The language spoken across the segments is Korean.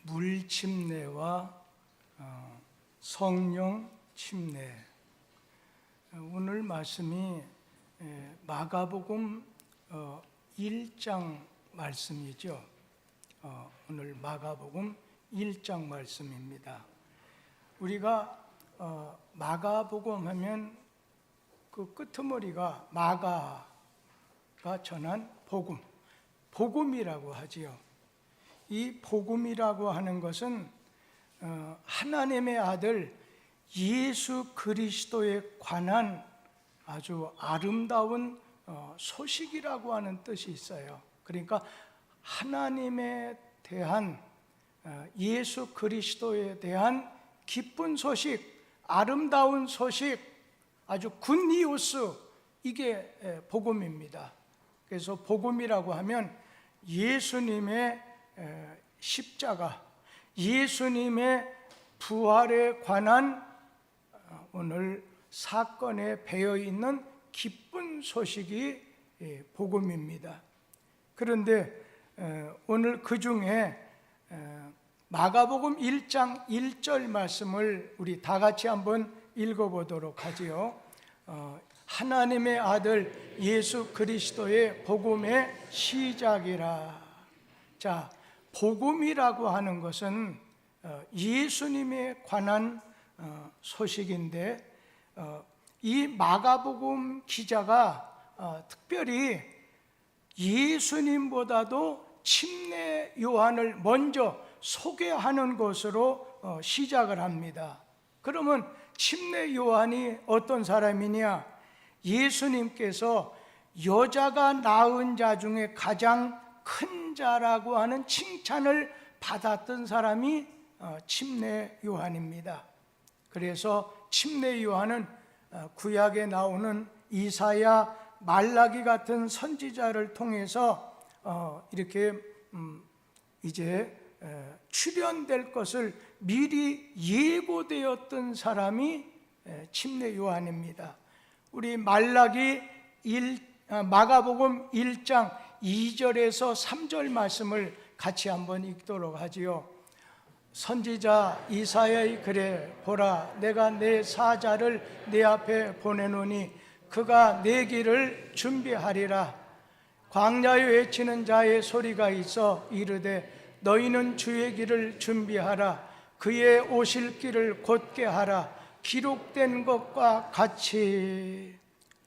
물침례와 성령 침례. 오늘 말씀이 마가복음 1장 말씀이죠. 오늘 마가복음 1장 말씀입니다. 우리가 마가복음 하면 그 끄트머리가 마가가 전한 복음, 복음이라고 하지요. 이 복음이라고 하는 것은 하나님의 아들 예수 그리스도에 관한 아주 아름다운 소식이라고 하는 뜻이 있어요. 그러니까 하나님에 대한, 예수 그리스도에 대한 기쁜 소식, 아름다운 소식, 아주 굿니우스, 이게 복음입니다. 그래서 복음이라고 하면 예수님의 십자가, 예수님의 부활에 관한 오늘 사건에 배어있는 기쁜 소식이 복음입니다. 그런데 오늘 그 중에 마가복음 1장 1절 말씀을 우리 다 같이 한번 읽어보도록 하지요. 하나님의 아들 예수 그리스도의 복음의 시작이라. 자, 복음이라고 하는 것은 예수님에 관한 소식인데, 이 마가복음 기자가 특별히 예수님보다도 침례 요한을 먼저 소개하는 것으로 시작을 합니다. 그러면 침례 요한이 어떤 사람이냐? 예수님께서 여자가 낳은 자 중에 가장 큰 자라고 하는 칭찬을 받았던 사람이 침례 요한입니다. 그래서 침례 요한은 구약에 나오는 이사야, 말라기 같은 선지자를 통해서 이렇게 이제 출현될 것을 미리 예고되었던 사람이 침례 요한입니다. 우리 마가복음 1장 2절에서 3절 말씀을 같이 한번 읽도록 하지요. 선지자 이사야의 글에 보라, 내가 내 사자를 내 앞에 보내노니 그가 내 길을 준비하리라. 광야에 외치는 자의 소리가 있어 이르되 너희는 주의 길을 준비하라. 그의 오실 길을 곧게 하라. 기록된 것과 같이.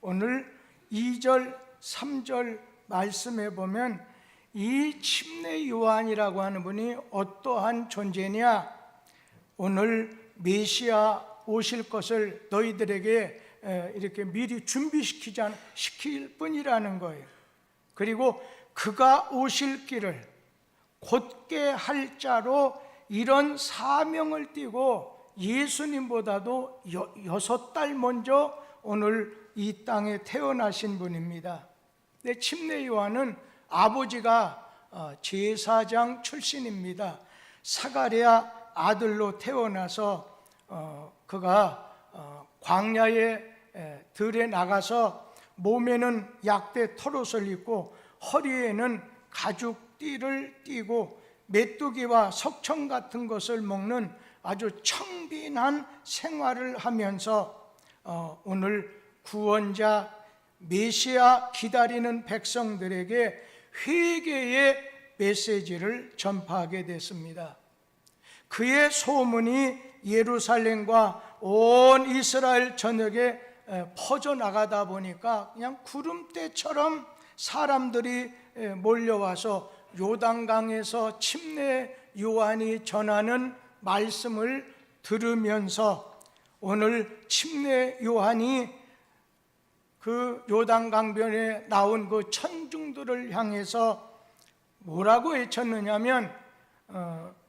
오늘 2절 3절 말씀해 보면 이 침례 요한이라고 하는 분이 어떠한 존재냐? 오늘 메시아 오실 것을 너희들에게 이렇게 미리 준비시킬 뿐이라는 거예요. 그리고 그가 오실 길을 곧게 할 자로 이런 사명을 띠고 예수님보다도 6달 먼저 오늘 이 땅에 태어나신 분입니다. 근데 침례 요한은 아버지가 제사장 출신입니다. 사가랴 아들로 태어나서 그가 광야에 들에 나가서 몸에는 약대 털옷을 입고 허리에는 가죽띠를 띠고 메뚜기와 석청 같은 것을 먹는 아주 청빈한 생활을 하면서 오늘 구원자 메시아 기다리는 백성들에게 회개의 메시지를 전파하게 됐습니다. 그의 소문이 예루살렘과 온 이스라엘 전역에 퍼져나가다 보니까 그냥 구름대처럼 사람들이 몰려와서 요단강에서 침례 요한이 전하는 말씀을 들으면서 오늘 침례 요한이 그 요단강변에 나온 그 천중들을 향해서 뭐라고 외쳤느냐면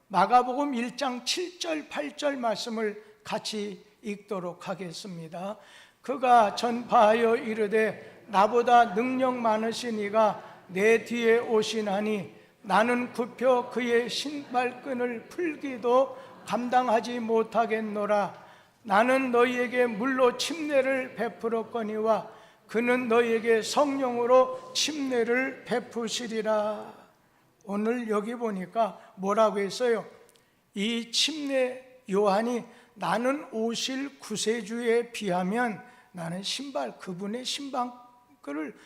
마가복음 1장 7절 8절 말씀을 같이 읽도록 하겠습니다. 그가 전파하여 이르되 나보다 능력 많으신 이가 내 뒤에 오시나니 나는 굽혀 그의 신발끈을 풀기도 감당하지 못하겠노라. 나는 너희에게 물로 침례를 베풀었거니와 그는 너희에게 성령으로 침례를 베푸시리라. 오늘 여기 보니까 뭐라고 했어요? 이 침례 요한이 나는 오실 구세주에 비하면 나는 그분의 신발끈을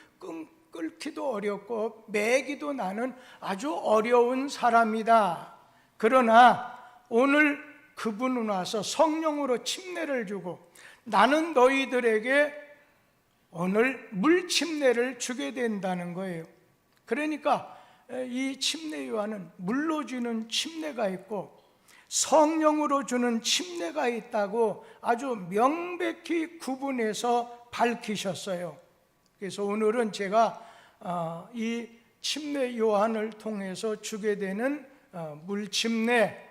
끊기도 어렵고 매기도 나는 아주 어려운 사람이다. 그러나 오늘 그분은 와서 성령으로 침례를 주고 나는 너희들에게 오늘 물 침례를 주게 된다는 거예요. 그러니까 이 침례 요한은 물로 주는 침례가 있고 성령으로 주는 침례가 있다고 아주 명백히 구분해서 밝히셨어요. 그래서 오늘은 제가 이 침례 요한을 통해서 주게 되는 물 침례,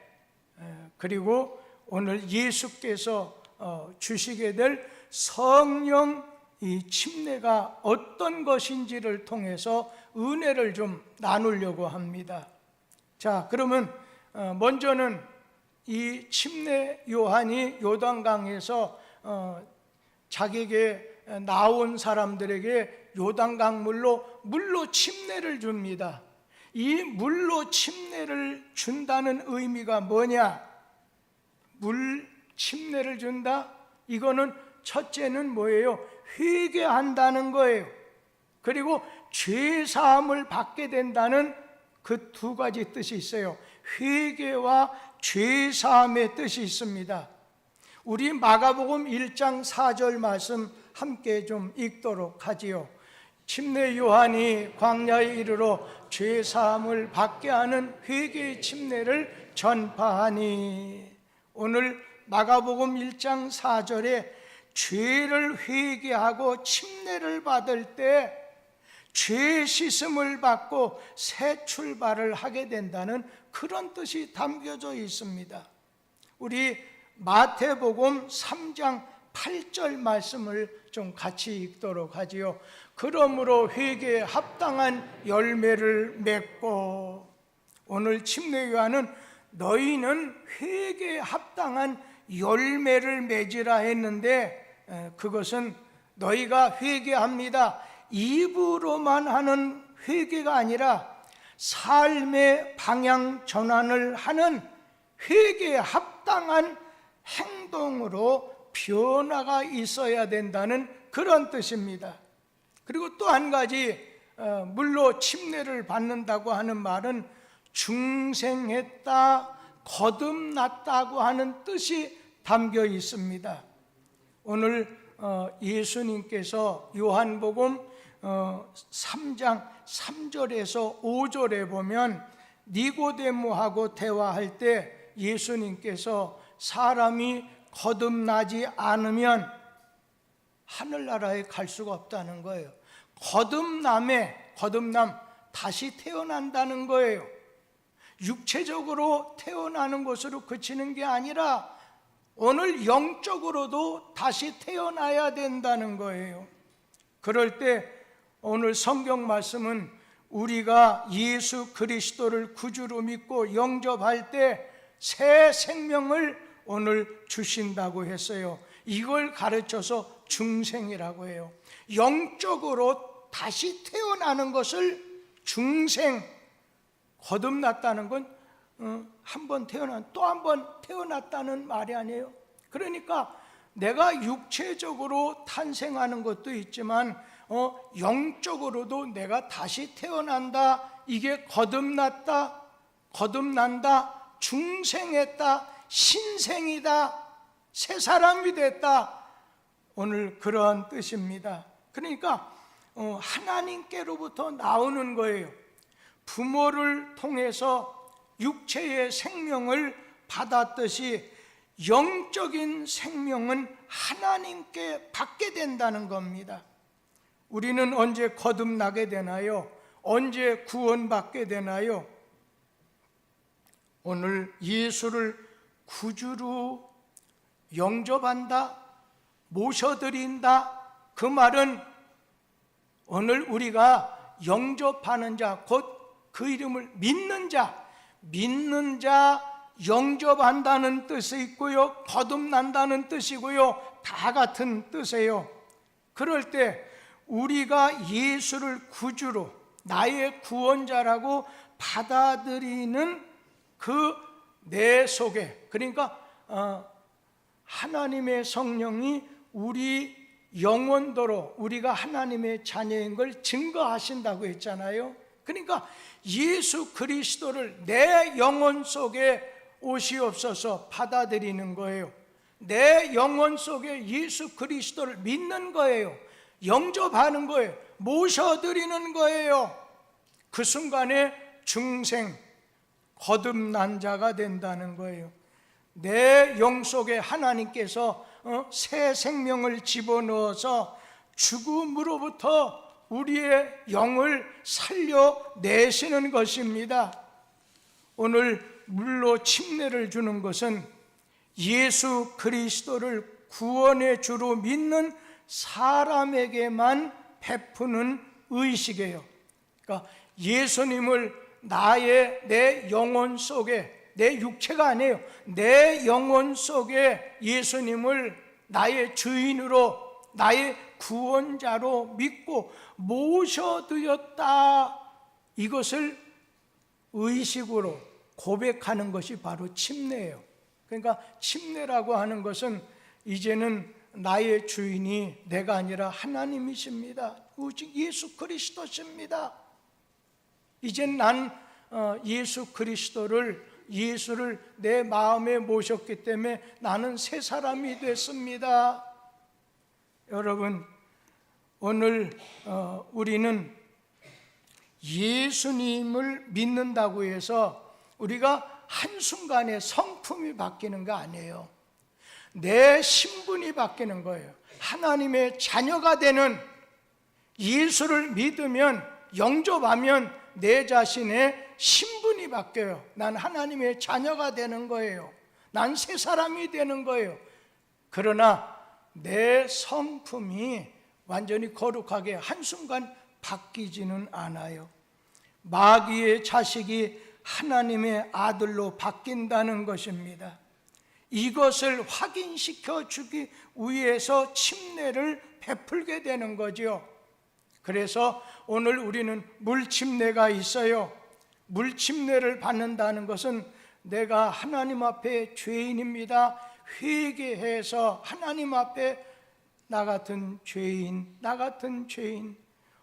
그리고 오늘 예수께서 주시게 될 성령 이 침례가 어떤 것인지를 통해서 은혜를 좀 나누려고 합니다. 자, 그러면 먼저는 이 침례 요한이 요단강에서 자기에게 나온 사람들에게 요단강 물로 침례를 줍니다. 이 물로 침례를 준다는 의미가 뭐냐? 물 침례를 준다? 이거는 첫째는 뭐예요? 회개한다는 거예요. 그리고 죄 사함을 받게 된다는 그 두 가지 뜻이 있어요. 회개와 죄 사함의 뜻이 있습니다. 우리 마가복음 1장 4절 말씀 함께 좀 읽도록 하지요. 침례 요한이 광야에 이르러 죄 사함을 받게 하는 회개의 침례를 전파하니, 오늘 마가복음 1장 4절에 죄를 회개하고 침례를 받을 때 죄 씻음을 받고 새 출발을 하게 된다는 그런 뜻이 담겨져 있습니다. 우리 마태복음 3장 8절 말씀을 좀 같이 읽도록 하지요. 그러므로 회개에 합당한 열매를 맺고, 오늘 침례 요한은 너희는 회개에 합당한 열매를 맺으라 했는데, 그것은 너희가 회개합니다, 입으로만 하는 회개가 아니라 삶의 방향 전환을 하는 회개에 합당한 행동으로 변화가 있어야 된다는 그런 뜻입니다. 그리고 또 한 가지, 물로 침례를 받는다고 하는 말은 중생했다, 거듭났다고 하는 뜻이 담겨 있습니다. 오늘 예수님께서 요한복음 3장 3절에서 5절에 보면 니고데모하고 대화할 때 예수님께서 사람이 거듭나지 않으면 하늘나라에 갈 수가 없다는 거예요. 거듭남, 다시 태어난다는 거예요. 육체적으로 태어나는 것으로 그치는 게 아니라 오늘 영적으로도 다시 태어나야 된다는 거예요. 그럴 때 오늘 성경 말씀은 우리가 예수 그리스도를 구주로 믿고 영접할 때 새 생명을 오늘 주신다고 했어요. 이걸 가르쳐서 중생이라고 해요. 영적으로 다시 태어나는 것을 중생, 거듭났다는 건 한 번 또 한 번 태어났다는 말이 아니에요. 그러니까 내가 육체적으로 탄생하는 것도 있지만 영적으로도 내가 다시 태어난다. 이게 거듭났다, 거듭난다, 중생했다, 신생이다, 새 사람이 됐다, 오늘 그러한 뜻입니다. 그러니까 하나님께로부터 나오는 거예요. 부모를 통해서 육체의 생명을 받았듯이 영적인 생명은 하나님께 받게 된다는 겁니다. 우리는 언제 거듭나게 되나요? 언제 구원받게 되나요? 오늘 예수를 구주로 영접한다, 모셔드린다, 그 말은 오늘 우리가 영접하는 자, 곧 그 이름을 믿는 자, 영접한다는 뜻이 있고요, 거듭난다는 뜻이고요, 다 같은 뜻이에요. 그럴 때 우리가 예수를 구주로, 나의 구원자라고 받아들이는 그 내 속에, 그러니까 하나님의 성령이 우리 영원토록 우리가 하나님의 자녀인 걸 증거하신다고 했잖아요. 그러니까 예수 그리스도를 내 영혼 속에 오시옵소서 받아들이는 거예요. 내 영혼 속에 예수 그리스도를 믿는 거예요. 영접하는 거예요. 모셔드리는 거예요. 그 순간에 중생, 거듭난 자가 된다는 거예요. 내 영 속에 하나님께서 새 생명을 집어넣어서 죽음으로부터 우리의 영을 살려내시는 것입니다. 오늘 물로 침례를 주는 것은 예수 그리스도를 구원의 주로 믿는 사람에게만 베푸는 의식이에요. 그러니까 예수님을 내 영혼 속에, 내 육체가 아니에요, 내 영혼 속에 예수님을 나의 주인으로, 나의 구원자로 믿고 모셔드렸다, 이것을 의식으로 고백하는 것이 바로 침례예요. 그러니까 침례라고 하는 것은 이제는 나의 주인이 내가 아니라 하나님이십니다. 오직 예수 그리스도십니다. 이젠 난 예수를 내 마음에 모셨기 때문에 나는 새 사람이 됐습니다. 여러분, 오늘 우리는 예수님을 믿는다고 해서 우리가 한순간에 성품이 바뀌는 거 아니에요. 내 신분이 바뀌는 거예요. 하나님의 자녀가 되는, 예수를 믿으면, 영접하면 내 자신의 신분이 바뀌어요. 난 하나님의 자녀가 되는 거예요. 난 새 사람이 되는 거예요. 그러나 내 성품이 완전히 거룩하게 한순간 바뀌지는 않아요. 마귀의 자식이 하나님의 아들로 바뀐다는 것입니다. 이것을 확인시켜 주기 위해서 침례를 베풀게 되는 거죠. 그래서 오늘 우리는 물침례가 있어요. 물침례를 받는다는 것은 내가 하나님 앞에 죄인입니다, 회개해서 하나님 앞에 나 같은 죄인,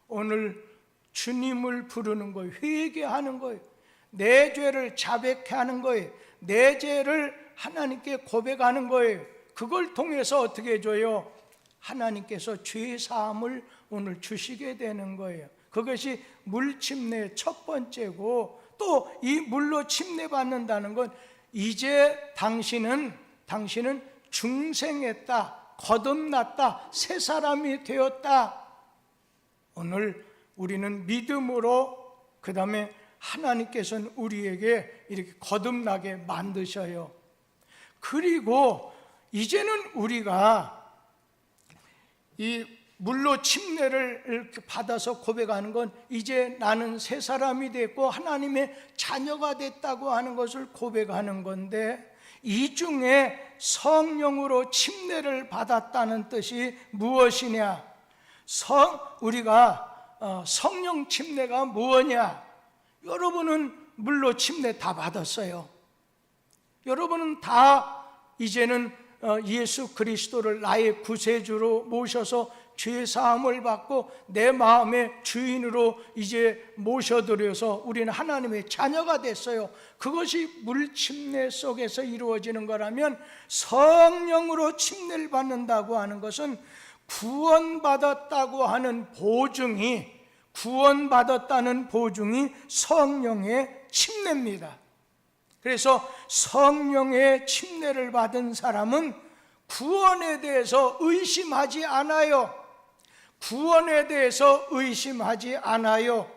오늘 주님을 부르는 거예요. 회개하는 거예요. 내 죄를 자백해 하는 거예요. 내 죄를 하나님께 고백하는 거예요. 그걸 통해서 어떻게 해줘요? 하나님께서 죄 사함을 오늘 주시게 되는 거예요. 그것이 물침례 첫 번째고, 또 이 물로 침례 받는다는 건 이제 당신은 중생했다, 거듭났다, 새 사람이 되었다. 오늘 우리는 믿음으로, 그 다음에 하나님께서는 우리에게 이렇게 거듭나게 만드셔요. 그리고 이제는 우리가 이 물로 침례를 이렇게 받아서 고백하는 건 이제 나는 새 사람이 됐고 하나님의 자녀가 됐다고 하는 것을 고백하는 건데, 이 중에 성령으로 침례를 받았다는 뜻이 무엇이냐? 우리가 성령 침례가 뭐냐? 여러분은 물로 침례 다 받았어요. 여러분은 다 이제는 예수 그리스도를 나의 구세주로 모셔서 죄 사함을 받고 내 마음의 주인으로 이제 모셔드려서 우리는 하나님의 자녀가 됐어요. 그것이 물침례 속에서 이루어지는 거라면, 성령으로 침례를 받는다고 하는 것은 구원받았다고 하는 보증이, 구원받았다는 보증이 성령의 침례입니다. 그래서 성령의 침례를 받은 사람은 구원에 대해서 의심하지 않아요. 구원에 대해서 의심하지 않아요.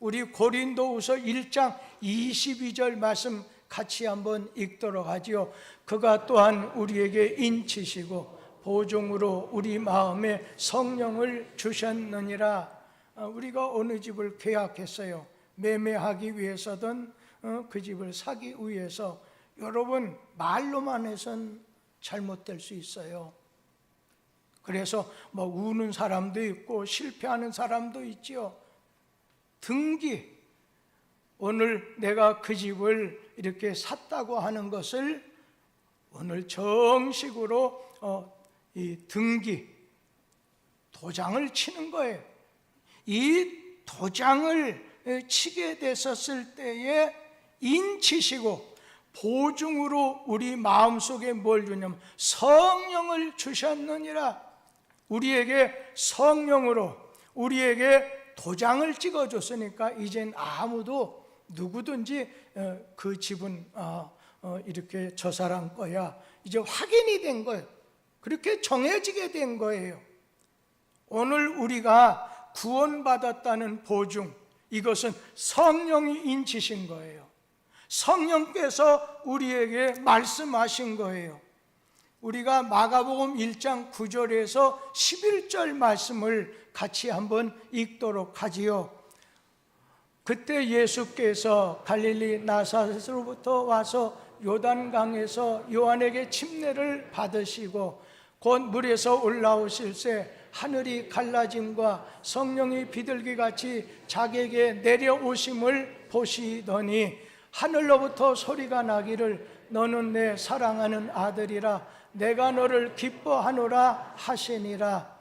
우리 고린도후서 1장 22절 말씀 같이 한번 읽도록 하지요. 그가 또한 우리에게 인치시고 보증으로 우리 마음에 성령을 주셨느니라. 우리가 어느 집을 계약했어요. 매매하기 위해서든 그 집을 사기 위해서, 여러분 말로만 해선 잘못될 수 있어요. 그래서 뭐 우는 사람도 있고 실패하는 사람도 있지요. 등기, 오늘 내가 그 집을 이렇게 샀다고 하는 것을 오늘 정식으로 이 등기, 도장을 치는 거예요. 이 도장을 치게 됐었을 때에 인치시고 보증으로 우리 마음속에 뭘 주냐면 성령을 주셨느니라. 우리에게 성령으로 우리에게 도장을 찍어줬으니까 이젠 아무도 누구든지 그 집은 이렇게 저 사람 거야, 이제 확인이 된 거예요. 그렇게 정해지게 된 거예요. 오늘 우리가 구원받았다는 보증, 이것은 성령이 인치신 거예요. 성령께서 우리에게 말씀하신 거예요. 우리가 마가복음 1장 9절에서 11절 말씀을 같이 한번 읽도록 하지요. 그때 예수께서 갈릴리 나사렛으로부터 와서 요단강에서 요한에게 침례를 받으시고 곧 물에서 올라오실새 하늘이 갈라짐과 성령이 비둘기같이 자기에게 내려오심을 보시더니 하늘로부터 소리가 나기를 너는 내 사랑하는 아들이라 내가 너를 기뻐하노라 하시니라.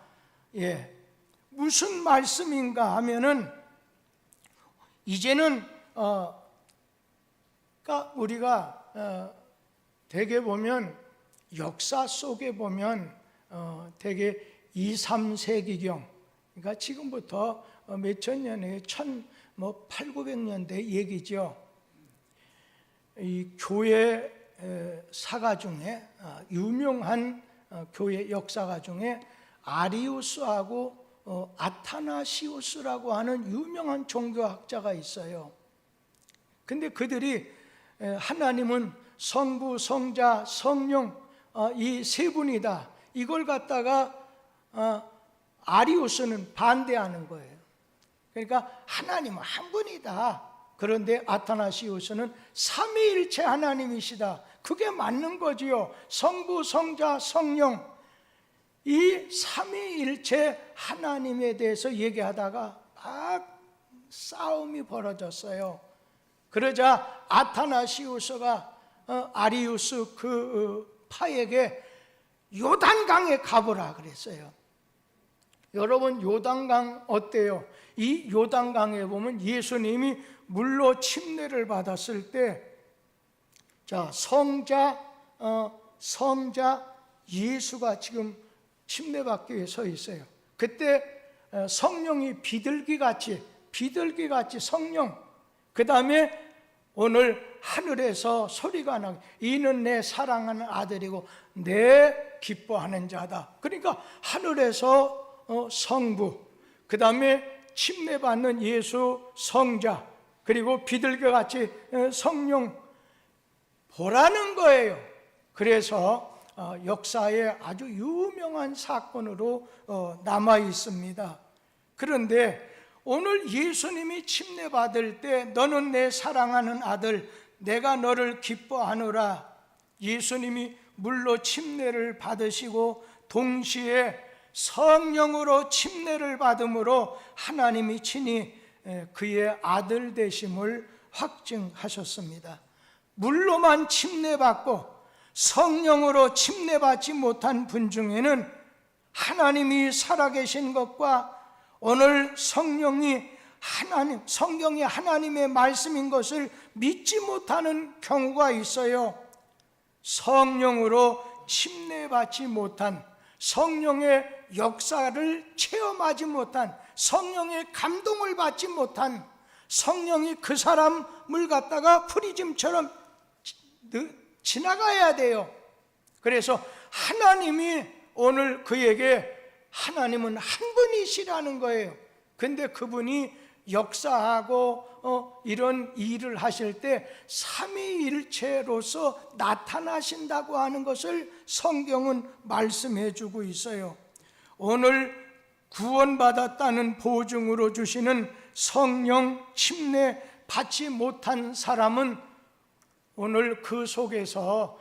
무슨 말씀인가 하면은 이제는 그러니까 우리가 대개 보면 역사 속에 보면 대개 2, 3세기경, 그러니까 지금부터 몇천 년에 8,900년대 얘기죠. 이 교회 사가 중에 유명한 교회 역사가 중에 아리우스하고 아타나시우스라고 하는 유명한 종교학자가 있어요. 근데 그들이 하나님은 성부, 성자, 성령 이 세 분이다, 이걸 갖다가 아리우스는 반대하는 거예요. 그러니까 하나님은 한 분이다. 그런데 아타나시우스는 삼위일체 하나님이시다. 그게 맞는 거지요. 성부, 성자, 성령, 이 삼위일체 하나님에 대해서 얘기하다가 막 싸움이 벌어졌어요. 그러자 아타나시우스가 아리우스 그 파에게 요단강에 가보라 그랬어요. 여러분, 요단강 어때요? 이 요단강에 보면 예수님이 물로 침례를 받았을 때, 자, 성자 예수가 지금 침례받기 위해 서 있어요. 그때 성령이 비둘기같이 성령, 그 다음에 오늘 하늘에서 소리가 나고 이는 내 사랑하는 아들이고 내 기뻐하는 자다. 그러니까 하늘에서 성부, 그 다음에 침례받는 예수 성자, 그리고 비둘기같이 성령 보라는 거예요. 그래서 역사에 아주 유명한 사건으로 남아 있습니다. 그런데 오늘 예수님이 침례받을 때 너는 내 사랑하는 아들, 내가 너를 기뻐하노라. 예수님이 물로 침례를 받으시고 동시에 성령으로 침례를 받음으로 하나님이 친히 그의 아들 되심을 확증하셨습니다. 물로만 침례받고 성령으로 침례받지 못한 분 중에는 하나님이 살아계신 것과 오늘 성경이 하나님의 말씀인 것을 믿지 못하는 경우가 있어요. 성령으로 침례받지 못한, 성령의 역사를 체험하지 못한, 성령의 감동을 받지 못한, 성령이 그 사람을 갖다가 프리즘처럼 지나가야 돼요. 그래서 하나님이 오늘 그에게, 하나님은 한 분이시라는 거예요. 근데 그분이 역사하고 이런 일을 하실 때 삼위일체로서 나타나신다고 하는 것을 성경은 말씀해 주고 있어요. 오늘 구원받았다는 보증으로 주시는 성령 침례 받지 못한 사람은 오늘 그 속에서,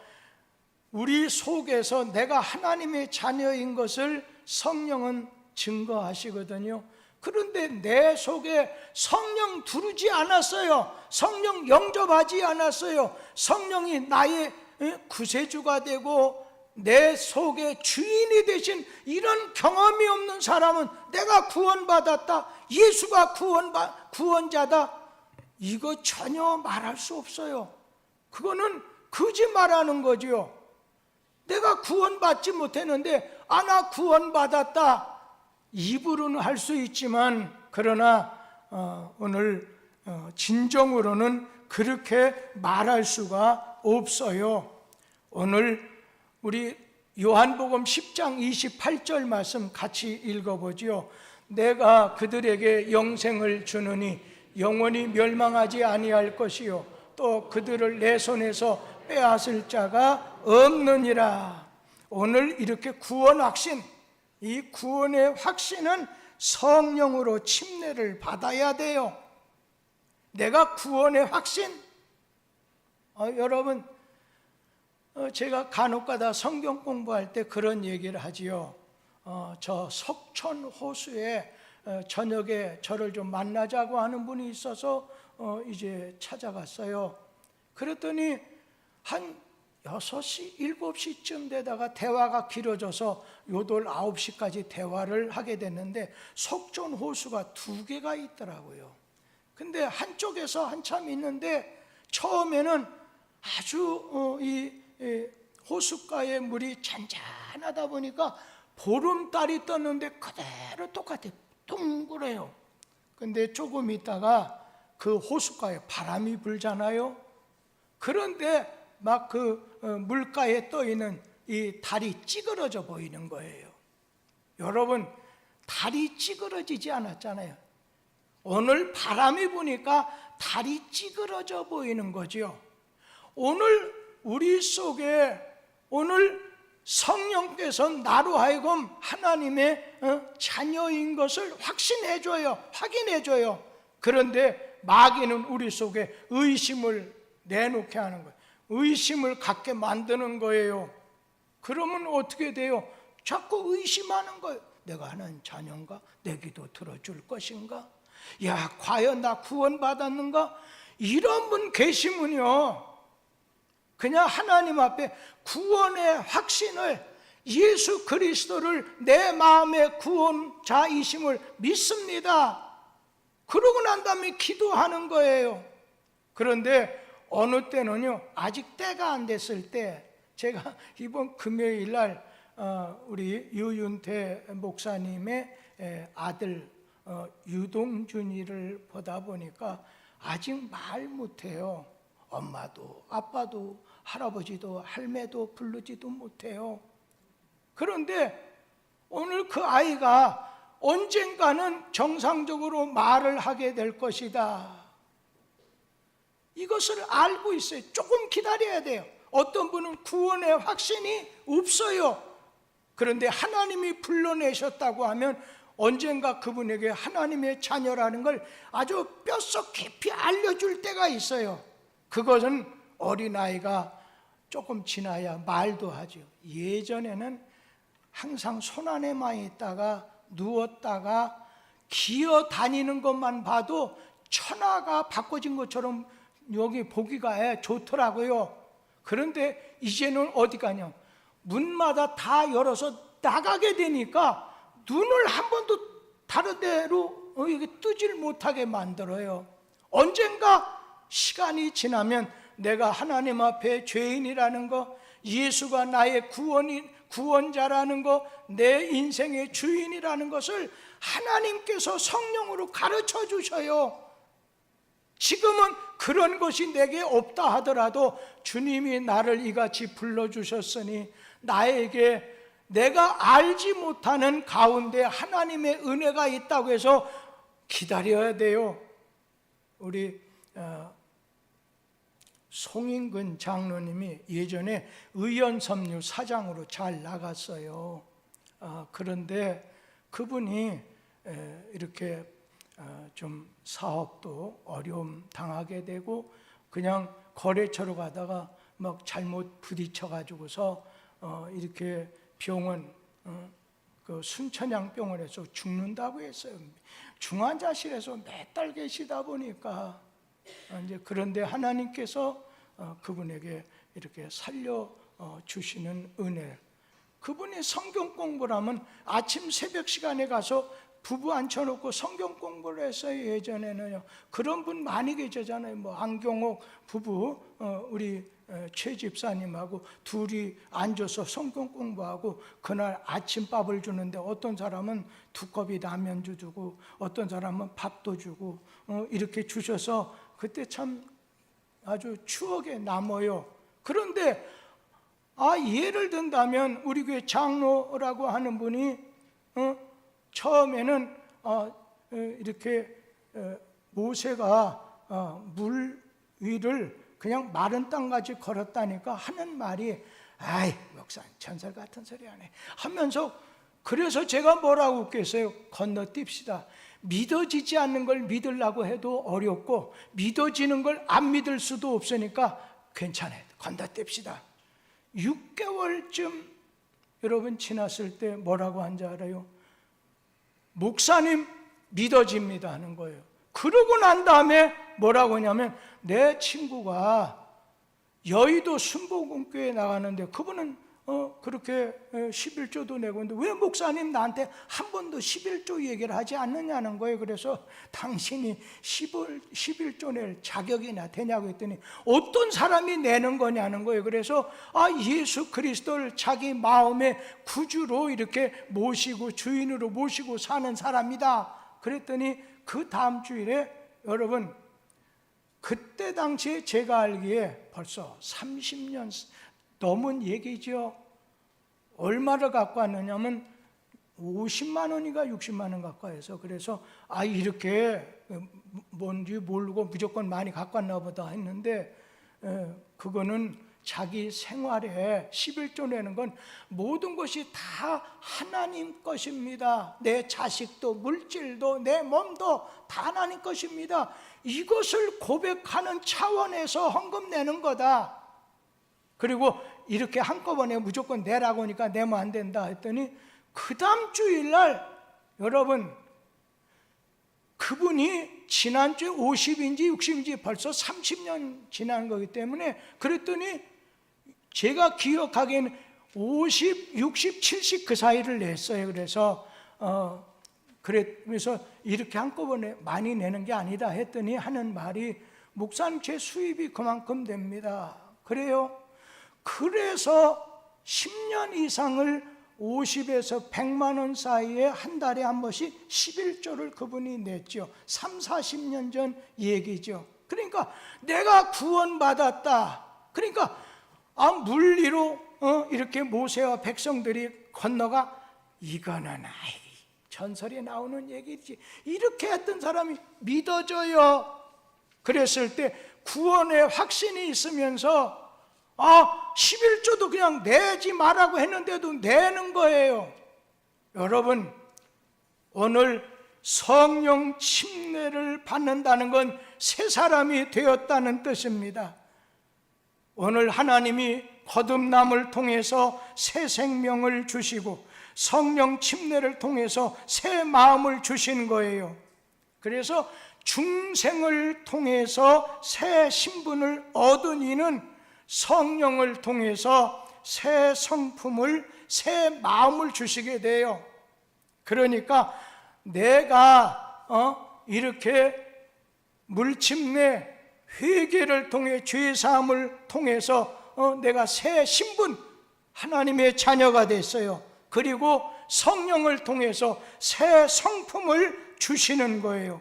우리 속에서 내가 하나님의 자녀인 것을 성령은 증거하시거든요. 그런데 내 속에 성령 두르지 않았어요. 성령 영접하지 않았어요. 성령이 나의 구세주가 되고 내 속에 주인이 되신 이런 경험이 없는 사람은 내가 구원받았다, 예수가 구원자다, 이거 전혀 말할 수 없어요. 그거는 거짓말하는 거죠. 내가 구원받지 못했는데 나 구원받았다, 입으로는 할 수 있지만 그러나 오늘 진정으로는 그렇게 말할 수가 없어요. 오늘 우리 요한복음 10장 28절 말씀 같이 읽어보지요. 내가 그들에게 영생을 주느니 영원히 멸망하지 아니할 것이요 또 그들을 내 손에서 빼앗을 자가 없느니라. 오늘 이렇게 구원 확신, 이 구원의 확신은 성령으로 침례를 받아야 돼요. 내가 구원의 확신, 여러분 제가 간혹가다 성경 공부할 때 그런 얘기를 하지요. 저 석천 호수에 저녁에 저를 좀 만나자고 하는 분이 있어서 이제 찾아갔어요. 그랬더니 한 6시, 7시쯤 되다가 대화가 길어져서 8, 9시까지 대화를 하게 됐는데 석천 호수가 2개가 있더라고요. 근데 한쪽에서 한참 있는데 처음에는 아주 이 호숫가의 물이 잔잔하다 보니까 보름달이 떴는데 그대로 똑같아요. 둥그래요. 근데 조금 있다가 그 호숫가에 바람이 불잖아요. 그런데 막 그 물가에 떠 있는 이 달이 찌그러져 보이는 거예요. 여러분, 달이 찌그러지지 않았잖아요. 오늘 바람이 부니까 달이 찌그러져 보이는 거죠. 오늘 우리 속에 오늘 성령께서 나로 하여금 하나님의 자녀인 것을 확신해줘요. 확인해줘요. 그런데 마귀는 우리 속에 의심을 내놓게 하는 거예요. 의심을 갖게 만드는 거예요. 그러면 어떻게 돼요? 자꾸 의심하는 거예요. 내가 하나님 자녀인가? 내 기도 들어줄 것인가? 야, 과연 나 구원받았는가? 이런 분 계시면요, 그냥 하나님 앞에 구원의 확신을, 예수 그리스도를 내 마음의 구원자이심을 믿습니다. 그러고 난 다음에 기도하는 거예요. 그런데 어느 때는요, 아직 때가 안 됐을 때, 제가 이번 금요일 날 우리 유윤태 목사님의 아들 유동준이를 보다 보니까 아직 말 못해요. 엄마도 아빠도 할아버지도 할매도 부르지도 못해요. 그런데 오늘 그 아이가 언젠가는 정상적으로 말을 하게 될 것이다, 이것을 알고 있어요. 조금 기다려야 돼요. 어떤 분은 구원의 확신이 없어요. 그런데 하나님이 불러내셨다고 하면 언젠가 그분에게 하나님의 자녀라는 걸 아주 뼛속 깊이 알려줄 때가 있어요. 그것은 어린아이가 조금 지나야 말도 하죠. 예전에는 항상 손안에만 있다가 누웠다가 기어 다니는 것만 봐도 천하가 바꿔진 것처럼 여기 보기가 좋더라고요. 그런데 이제는 어디 가냐, 문마다 다 열어서 나가게 되니까 눈을 한 번도 다른 데로 뜨질 못하게 만들어요. 언젠가 시간이 지나면 내가 하나님 앞에 죄인이라는 거, 예수가 나의 구원자라는 거, 내 인생의 주인이라는 것을 하나님께서 성령으로 가르쳐 주셔요. 지금은 그런 것이 내게 없다 하더라도 주님이 나를 이같이 불러주셨으니 나에게 내가 알지 못하는 가운데 하나님의 은혜가 있다고 해서 기다려야 돼요. 우리 송인근 장로님이 예전에 의연섬유 사장으로 잘 나갔어요. 그런데 그분이 이렇게 좀 사업도 어려움 당하게 되고 그냥 거래처로 가다가 막 잘못 부딪혀 가지고서 이렇게 병원 그 순천향병원에서 죽는다고 했어요. 중환자실에서 몇 달 계시다 보니까 이제 그런데 하나님께서 그분에게 이렇게 살려 주시는 은혜. 그분이 성경 공부를 하면 아침 새벽 시간에 가서 부부 앉혀놓고 성경 공부를 했어요. 예전에는요. 그런 분 많이 계시잖아요. 뭐 안경옥 부부, 우리 최 집사님하고 둘이 앉아서 성경 공부하고 그날 아침밥을 주는데 어떤 사람은 2컵이 라면도 주고 어떤 사람은 밥도 주고 이렇게 주셔서 그때 참 아주 추억에 남아요. 그런데 예를 든다면 우리 교회 장로라고 하는 분이 처음에는 이렇게 모세가 물 위를 그냥 마른 땅같이 걸었다니까 하는 말이 아이 목사님 전설 같은 소리 안 해 하면서 그래서 제가 뭐라고 웃겠어요? 건너뛰읍시다. 믿어지지 않는 걸 믿으려고 해도 어렵고 믿어지는 걸 안 믿을 수도 없으니까 괜찮아요. 건너뛰읍시다. 6개월쯤 여러분 지났을 때 뭐라고 한 줄 알아요? 목사님 믿어집니다 하는 거예요. 그러고 난 다음에 뭐라고 하냐면 내 친구가 여의도 순복음교회에 나가는데 그분은 그렇게 11조도 내고 있는데 왜 목사님 나한테 한 번도 11조 얘기를 하지 않느냐는 거예요. 그래서 당신이 11조 낼 자격이나 되냐고 했더니 어떤 사람이 내는 거냐는 거예요. 그래서 예수 그리스도를 자기 마음의 구주로 이렇게 모시고 주인으로 모시고 사는 사람이다. 그랬더니 그 다음 주일에 여러분 그때 당시에 제가 알기에 벌써 30년 넘은 얘기죠. 얼마를 갖고 왔느냐면 50만 원인가 60만 원 갖고 와서 그래서 이렇게 뭔지 모르고 무조건 많이 갖고 왔나 보다 했는데 그거는 자기 생활에 11조 내는 건 모든 것이 다 하나님 것입니다. 내 자식도 물질도 내 몸도 다 하나님 것입니다. 이것을 고백하는 차원에서 헌금 내는 거다. 그리고 이렇게 한꺼번에 무조건 내라고 하니까 내면 안 된다 했더니 그 다음 주일날 여러분 그분이 지난주에 50인지 60인지 벌써 30년 지난 거기 때문에 그랬더니 제가 기억하기에는 50, 60, 70 그 사이를 냈어요. 그래서 이렇게 한꺼번에 많이 내는 게 아니다 했더니 하는 말이 목사님 제 수입이 그만큼 됩니다. 그래요? 그래서 10년 이상을 50에서 100만 원 사이에 한 달에 한 번씩 11조를 그분이 냈죠. 3, 40년 전 얘기죠. 그러니까 내가 구원받았다. 그러니까 물리로 이렇게 모세와 백성들이 건너가 이거는 전설에 나오는 얘기지. 이렇게 했던 사람이 믿어져요. 그랬을 때 구원의 확신이 있으면서 11조도 그냥 내지 말라고 했는데도 내는 거예요. 여러분 오늘 성령 침례를 받는다는 건 새 사람이 되었다는 뜻입니다. 오늘 하나님이 거듭남을 통해서 새 생명을 주시고 성령 침례를 통해서 새 마음을 주신 거예요. 그래서 중생을 통해서 새 신분을 얻은 이는 성령을 통해서 새 성품을 새 마음을 주시게 돼요. 그러니까 내가 이렇게 물침례 회개를 통해 죄사함을 통해서 내가 새 신분 하나님의 자녀가 됐어요. 그리고 성령을 통해서 새 성품을 주시는 거예요.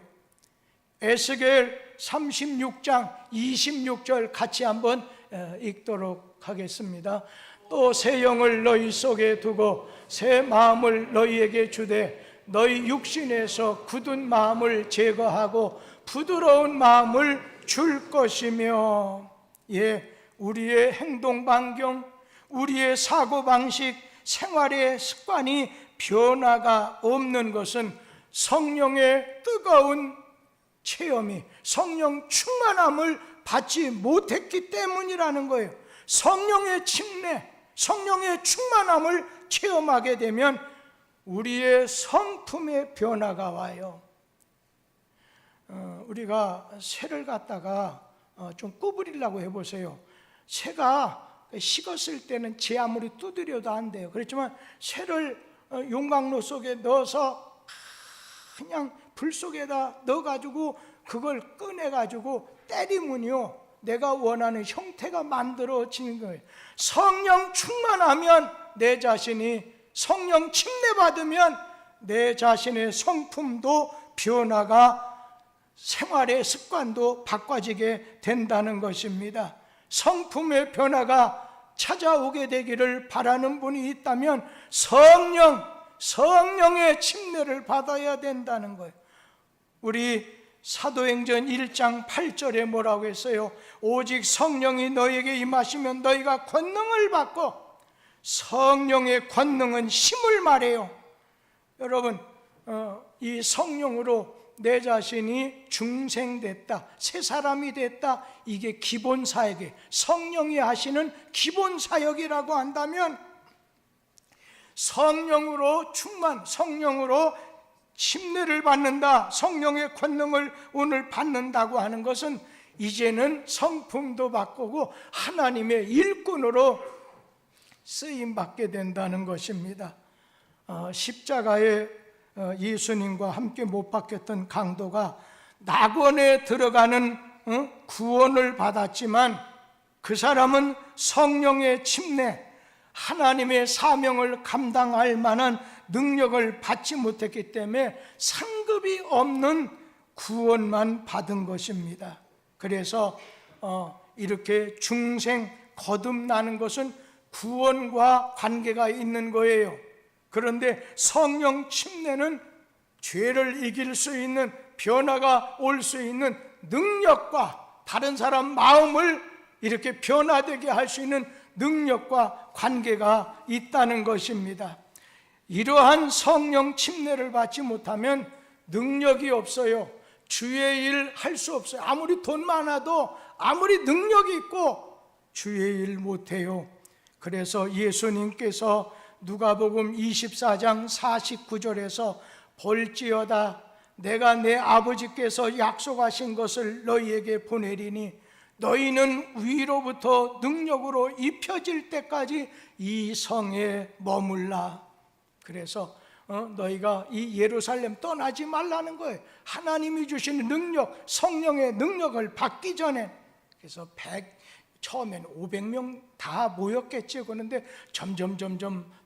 에스겔 36장 26절 같이 한번 읽도록 하겠습니다. 또 새 영을 너희 속에 두고 새 마음을 너희에게 주되 너희 육신에서 굳은 마음을 제거하고 부드러운 마음을 줄 것이며 우리의 행동 반경, 우리의 사고방식, 생활의 습관이 변화가 없는 것은 성령의 뜨거운 체험이 성령 충만함을 받지 못했기 때문이라는 거예요. 성령의 침례, 성령의 충만함을 체험하게 되면 우리의 성품의 변화가 와요. 우리가 새를 갖다가 좀 구부리려고 해보세요. 새가 식었을 때는 제 아무리 두드려도 안 돼요. 그렇지만 새를 용광로 속에 넣어서 그냥 불 속에다 넣어가지고 그걸 꺼내가지고 때리면요, 내가 원하는 형태가 만들어지는 거예요. 성령 충만하면 내 자신이, 성령 침례받으면 내 자신의 성품도 변화가, 생활의 습관도 바꿔지게 된다는 것입니다. 성품의 변화가 찾아오게 되기를 바라는 분이 있다면 성령의 침례를 받아야 된다는 거예요. 우리 사도행전 1장 8절에 뭐라고 했어요? 오직 성령이 너에게 임하시면 너희가 권능을 받고, 성령의 권능은 힘을 말해요. 여러분, 이 성령으로 내 자신이 중생됐다, 새 사람이 됐다, 이게 기본 사역이에요. 성령이 하시는 기본 사역이라고 한다면, 성령으로 성령으로 침례를 받는다, 성령의 권능을 오늘 받는다고 하는 것은 이제는 성품도 바꾸고 하나님의 일꾼으로 쓰임받게 된다는 것입니다. 십자가에 예수님과 함께 못 박혔던 강도가 낙원에 들어가는 구원을 받았지만, 그 사람은 성령의 침례, 하나님의 사명을 감당할 만한 능력을 받지 못했기 때문에 상급이 없는 구원만 받은 것입니다. 그래서 이렇게 중생 거듭나는 것은 구원과 관계가 있는 거예요. 그런데 성령 침례는 죄를 이길 수 있는, 변화가 올 수 있는 능력과, 다른 사람 마음을 이렇게 변화되게 할 수 있는 능력과 관계가 있다는 것입니다. 이러한 성령 침례를 받지 못하면 능력이 없어요. 주의 일 할 수 없어요. 아무리 돈 많아도, 아무리 능력이 있고 주의 일 못해요. 그래서 예수님께서 누가복음 24장 49절에서 볼지어다 내가 내 아버지께서 약속하신 것을 너희에게 보내리니 너희는 위로부터 능력으로 입혀질 때까지 이 성에 머물라. 그래서 너희가 이 예루살렘 떠나지 말라는 거예요. 하나님이 주시는 능력, 성령의 능력을 받기 전에. 그래서 처음에는 500명 다 모였겠죠. 그런데 점점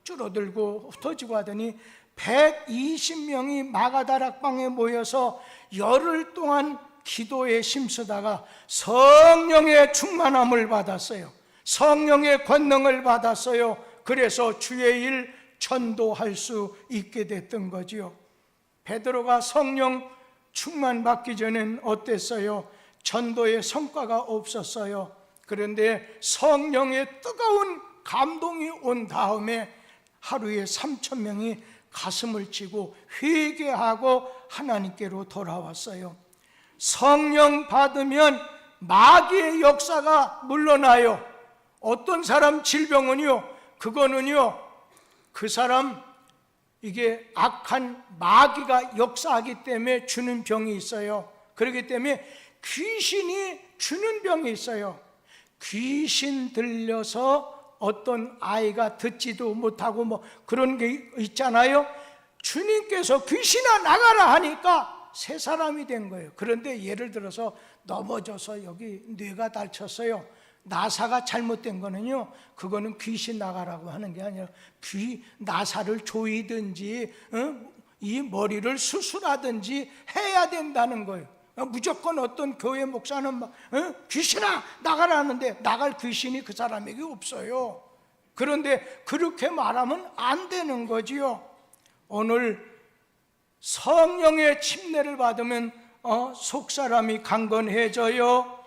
줄어들고 흩어지고 하더니 120명이 마가다락방에 모여서 열흘 동안 기도에 힘쓰다가 성령의 충만함을 받았어요. 성령의 권능을 받았어요. 그래서 주의 일 전도할 수 있게 됐던 거지요. 베드로가 성령 충만 받기 전엔 어땠어요? 전도의 성과가 없었어요. 그런데 성령의 뜨거운 감동이 온 다음에 하루에 3,000명이 가슴을 치고 회개하고 하나님께로 돌아왔어요. 성령 받으면 마귀의 역사가 물러나요. 어떤 사람 질병은요, 그거는요, 그 사람 이게 악한 마귀가 역사하기 때문에 주는 병이 있어요. 그렇기 때문에 귀신이 주는 병이 있어요. 귀신 들려서 어떤 아이가 듣지도 못하고 뭐 그런 게 있잖아요. 주님께서 귀신아 나가라 하니까 새 사람이 된 거예요. 그런데 예를 들어서 넘어져서 여기 뇌가 다쳤어요. 나사가 잘못된 거는요, 그거는 귀신 나가라고 하는 게 아니라 나사를 조이든지 이 머리를 수술하든지 해야 된다는 거예요. 무조건 어떤 교회 목사는 막 귀신아 나가라 하는데 나갈 귀신이 그 사람에게 없어요. 그런데 그렇게 말하면 안 되는 거지요. 오늘 성령의 침례를 받으면 속사람이 강건해져요.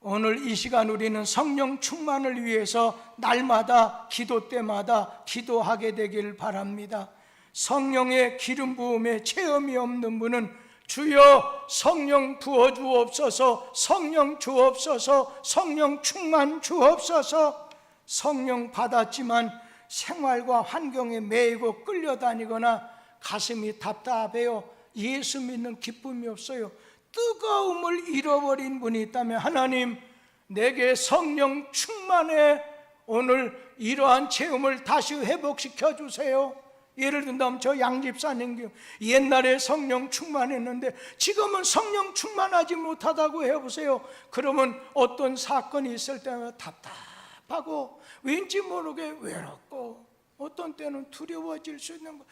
오늘 이 시간 우리는 성령 충만을 위해서 날마다 기도 때마다 기도하게 되길 바랍니다. 성령의 기름 부음에 체험이 없는 분은 주여 성령 부어 주옵소서, 성령 주옵소서, 성령 충만 주옵소서. 성령 받았지만 생활과 환경에 매이고 끌려다니거나 가슴이 답답해요. 예수 믿는 기쁨이 없어요. 뜨거움을 잃어버린 분이 있다면 하나님, 내게 성령 충만해 오늘 이러한 체험을 다시 회복시켜 주세요. 예를 든다면 저 양집사님 옛날에 성령 충만했는데 지금은 성령 충만하지 못하다고 해보세요. 그러면 어떤 사건이 있을 때마다 답답하고 왠지 모르게 외롭고 어떤 때는 두려워질 수 있는 거.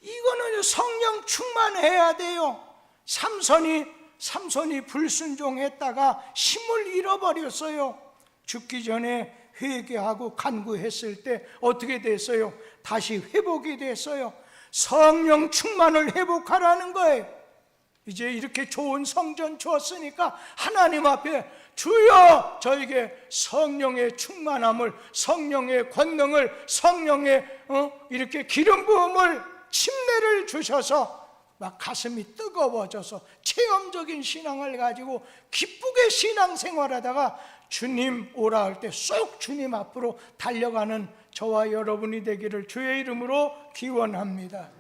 이거는 성령 충만해야 돼요. 삼손이 불순종했다가 힘을 잃어버렸어요. 죽기 전에 회개하고 간구했을 때 어떻게 됐어요? 다시 회복이 됐어요. 성령 충만을 회복하라는 거예요. 이제 이렇게 좋은 성전 주었으니까 하나님 앞에 주여 저에게 성령의 충만함을, 성령의 권능을, 성령의 이렇게 기름 부음을, 침례를 주셔서 막 가슴이 뜨거워져서 체험적인 신앙을 가지고 기쁘게 신앙생활하다가 주님 오라 할 때 쏙 주님 앞으로 달려가는 저와 여러분이 되기를 주의 이름으로 기원합니다.